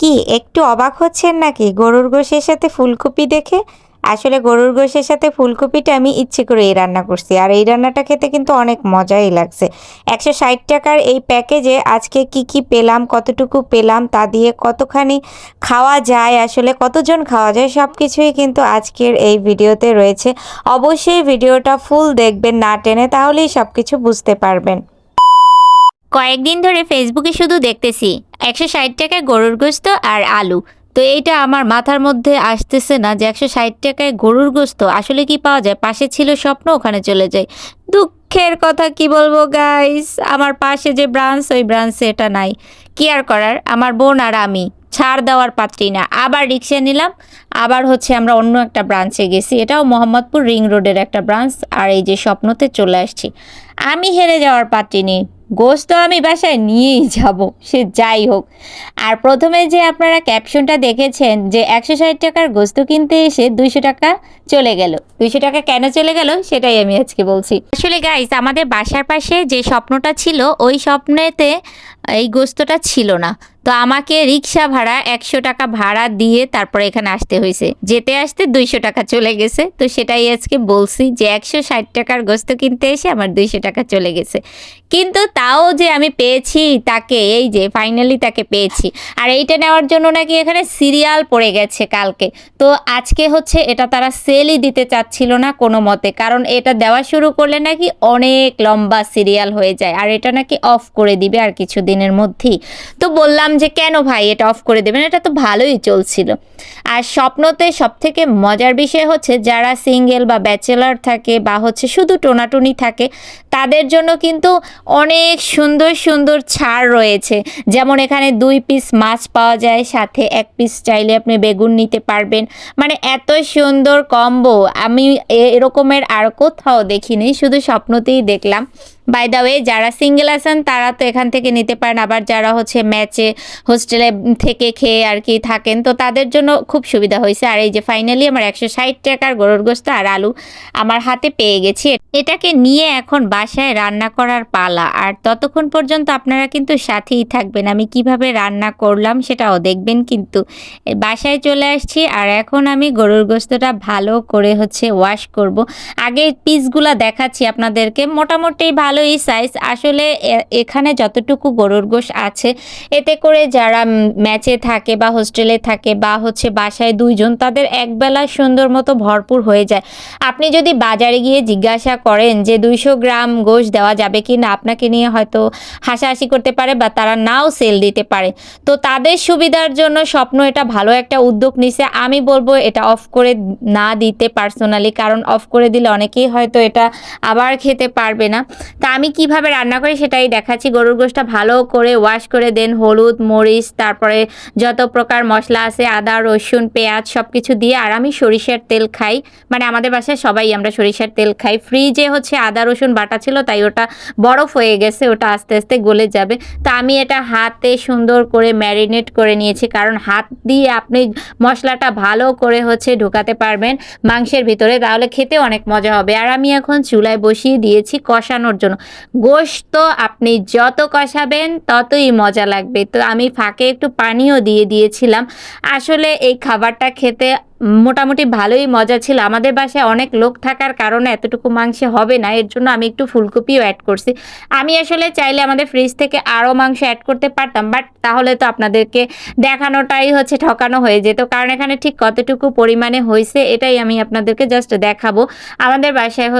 কি একটু অবাক হচ্ছেন নাকি গরুর গোশের সাথে ফুলকপি দেখে? আসলে গরুর গোশের সাথে ফুলকপিটা আমি ইচ্ছে করে এই রান্না করছি, আর এই রান্নাটা খেতে কিন্তু অনেক মজাই লাগছে। 160 টাকার এই প্যাকেজে আজকে কি পেলাম, কতটুকু পেলাম, তা দিয়ে কতখানি খাওয়া যায়, আসলে কতজন খাওয়া যায়, সব কিছুই কিন্তু আজকের এই ভিডিওতে রয়েছে। অবশ্যই ভিডিওটা ফুল দেখবেন না টেনে, তাহলেই সব কিছু বুঝতে পারবেন। কয়েকদিন ধরে ফেসবুকে শুধু দেখতেছি 160 টাকায় গরুর গোস্ত আর আলু। তো এইটা আমার মাথার মধ্যে আসতেছে না যে 160 টাকায় গরুর গোস্ত আসলে কি পাওয়া যায়। পাশে ছিল স্বপ্ন, ওখানে চলে যাই। দুঃখের কথা কি বলবো গাইস, আমার পাশে যে ব্রাঞ্চ, ওই ব্রাঞ্চে এটা নাই। কি আর করার, আমার বোন আর আমি ছাড় দেওয়ার পাত্রী না। আবার রিক্সা নিলাম, আবার আমরা অন্য একটা ব্রাঞ্চে গেছি। এটাও মোহাম্মদপুর রিং রোডের একটা ব্রাঞ্চ। আর এই যে স্বপ্নতে চলে আসছি। আমি হেরে যাওয়ার পাত্রী নেই, গোস্ত আমি বাসায় নিয়েই যাব, সে যাই হোক। আর প্রথমে যে আপনারা ক্যাপশনটা দেখেছেন যে 160 টাকার গোস্ত কিনতে এসে 200 টাকা চলে গেল। 200 টাকা কেন চলে গেল সেটাই আমি আজকে বলছি। আসলে গাইস, আমাদের বাসার পাশে যে স্বপ্নটা ছিল, ওই স্বপ্নেতে এই গোস্তটা ছিল না। তো আমাকে রিক্সা ভাড়া 100 টাকা ভাড়া দিয়ে তারপরে এখানে আসতে হয়েছে। যেতে আসতে 200 টাকা চলে গেছে। তো সেটাই আজকে বলছি যে 160 টাকার গোস্ত কিনতে এসে আমার 200 টাকা চলে গেছে। কিন্তু তাও যে আমি পেয়েছি তাকে, এই যে ফাইনালি তাকে পেয়েছি। আর এইটা নেওয়ার জন্য নাকি এখানে সিরিয়াল পড়ে গেছে কালকে। তো আজকে এটা তারা সেলই দিতে চাচ্ছিল না কোনো মতে, কারণ এটা দেওয়া শুরু করলে নাকি অনেক লম্বা সিরিয়াল হয়ে যায়, আর এটা নাকি অফ করে দিবে আর কিছু দিনের মধ্যেই। তো বললাম যে কেন ভাই এটা অফ করে দেবেন, এটা তো ভালোই চলছিল। আর স্বপ্নতে সবথেকে মজার বিষয় যারা সিঙ্গেল বা ব্যাচেলার থাকে বা শুধু টোনাটুনি থাকে, তাদের জন্য কিন্তু অনেক সুন্দর সুন্দর ছাড় রয়েছে। যেমন এখানে 2 পিস মাছ পাওয়া যায়, সাথে 1 পিস চাইলে আপনি বেগুন নিতে পারবেন। মানে এত সুন্দর কম্বো আমি এরকমের আর কোথাও দেখিনি, শুধু স্বপ্নতেই দেখলাম। বাই দ্য ওয়ে, যারা সিঙ্গেল আছেন তারা তো এখান থেকে নিতে পারেন। আবার যারা ম্যাচে হোস্টেলে থেকে খেয়ে আর কি থাকেন, তো তাদের জন্য খুব সুবিধা হয়েছে। আর এই যে ফাইনালি আমার 160 টাকার গরুর গোস্ত আর আলু আমার হাতে পেয়ে গেছি। এটাকে নিয়ে এখন বাসায় রান্না করার পালা। আর ততক্ষণ পর্যন্ত আপনারা কিন্তু সাথেই থাকবেন, আমি কিভাবে রান্না করলাম সেটাও দেখবেন। কিন্তু বাসায় চলে আসছি, আর এখন আমি গরুর গোস্তটা ভালো করে ওয়াশ করব। আগে পিসগুলা দেখাচ্ছি আপনাদেরকে, মোটামুটি ভালোই সাইজ। আসলে এখানে যতটুকু গরুর গোশ আছে, এতে করে যারা ম্যাচে থাকে বা হোস্টেলে থাকে বা বাসায় 2 জন, তাদের একবেলা সুন্দর মতো ভরপুর হয়ে যায়। আপনি যদি বাজারে গিয়ে জিজ্ঞাসা করেন যে 200 গ্রাম গোশ দেওয়া যাবে কি না, আপনাকে নিয়ে হয়তো হাসাহাসি করতে পারে বা তারা নাও সেল দিতে পারে। তো তাদের সুবিধার জন্য স্বপ্ন এটা ভালো একটা উদ্যোগ নিছে। আমি বলবো এটা অফ করে না দিতে পার্সোনালি, কারণ অফ করে দিলে অনেকেই হয়তো এটা আবার খেতে পারবে না। তা আমি কিভাবে রান্না করি সেটাই দেখাচ্ছি। গরুর গোশটা ভালো করে ওয়াশ করে দেন, হলুদ, মরিচ, তারপরে যত প্রকার মশলা আছে, আদা, রসুন, পেঁয়াজ সব কিছু দিয়ে। আর আমি সরিষার তেল খাই, মানে আমাদের বাসায় সবাই আমরা সরিষার তেল খাই। ফ্রিজে আদা রসুন বাটা ছিল, তাই ওটা বরফ হয়ে গেছে, ওটা আস্তে আস্তে গলে যাবে। তো আমি এটা হাতে সুন্দর করে ম্যারিনেট করে নিয়েছি, কারণ হাত দিয়ে আপনি মশলাটা ভালো করে ঢোকাতে পারবেন মাংসের ভিতরে, তাহলে খেতে অনেক মজা হবে। আর আমি এখন চুলায় বসিয়ে দিয়েছি কষানোর জন্য। গোশত আপনি যত কষাবেন ততই মজা লাগবে। তো আমি ফাঁকে একটু পানিও দিয়ে দিয়েছিলাম। আসলে এই খাবারটা খেতে মোটামুটি ভালোই মজা ছিল। আমাদের বাসায় অনেক লোক থাকার কারণে এতটুকু মাংস হবে না, এর জন্য আমি একটু ফুলকপিও অ্যাড করছি। আমি আসলে চাইলে আমাদের ফ্রিজ থেকে আরও মাংস অ্যাড করতে পারতাম, বাট তাহলে তো আপনাদেরকে দেখানোটাই ঠকানো হয়ে যেত, কারণ এখানে ঠিক কতটুকু পরিমাণে হয়েছে এটাই আমি আপনাদেরকে জাস্ট দেখাবো। আমাদের বাসায়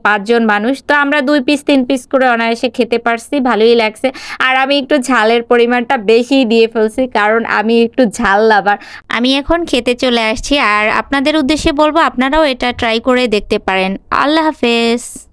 5 জন মানুষ, তো আমরা 2 পিস 3 পিস করে অনায়াসে খেতে পারছি, ভালোই লাগছে। আর আমি একটু ঝালের পরিমাণটা বেশি দিয়ে ফেলছি, কারণ আমি একটু ঝাল লাভার। আমি এখন খেতে চলে আসছি, আর আপনাদের উদ্দেশ্যে বলবো আপনারাও এটা ট্রাই করে দেখতে পারেন। আল্লাহ হাফেজ।